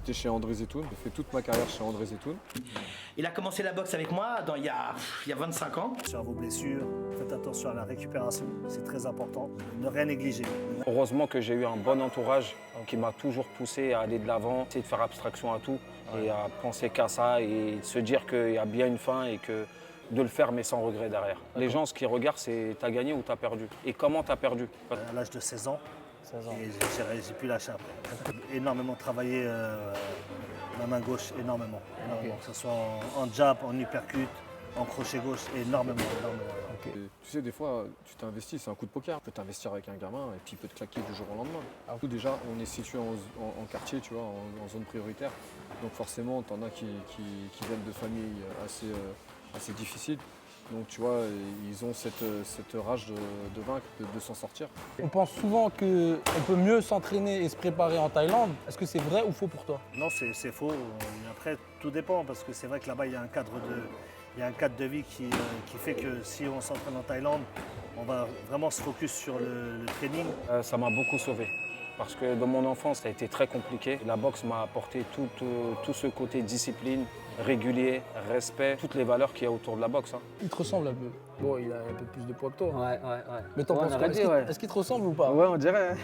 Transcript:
J'étais chez André Zetoun, j'ai fait toute ma carrière chez André Zetoun. Il a commencé la boxe avec moi il y a 25 ans. Sur vos blessures, faites attention à la récupération, c'est très important. Ne rien négliger. Heureusement que j'ai eu un bon entourage qui m'a toujours poussé à aller de l'avant, essayer de faire abstraction à tout et à penser qu'à ça et se dire qu'il y a bien une fin et que de le faire mais sans regret derrière. Les gens, ce qu'ils regardent, c'est t'as gagné ou t'as perdu et comment t'as perdu. À l'âge de 16 ans, et j'ai pu lâcher après. Énormément travaillé la main gauche, énormément. Okay. Que ce soit en jab, en uppercut, en crochet gauche, énormément. Okay. Tu sais, des fois, tu t'investis, c'est un coup de poker. Tu peux t'investir avec un gamin et puis il peut te claquer du jour au lendemain. Déjà, on est situé en quartier, tu vois, en zone prioritaire. Donc forcément, t'en as qui viennent de familles assez difficiles. Donc tu vois, ils ont cette rage de vaincre, de s'en sortir. On pense souvent qu'on peut mieux s'entraîner et se préparer en Thaïlande. Est-ce que c'est vrai ou faux pour toi? Non, c'est faux. Après, tout dépend parce que c'est vrai que là-bas, il y a un cadre de vie qui fait que si on s'entraîne en Thaïlande, on va vraiment se focus sur le training. Ça m'a beaucoup sauvé. Parce que dans mon enfance, ça a été très compliqué. La boxe m'a apporté tout ce côté discipline, régulier, respect, toutes les valeurs qu'il y a autour de la boxe. Il te ressemble un peu. Bon, il a un peu plus de poids que toi. Ouais. Mais t'en penses quoi? Est-ce qu'il te ressemble ou pas? Ouais, on dirait.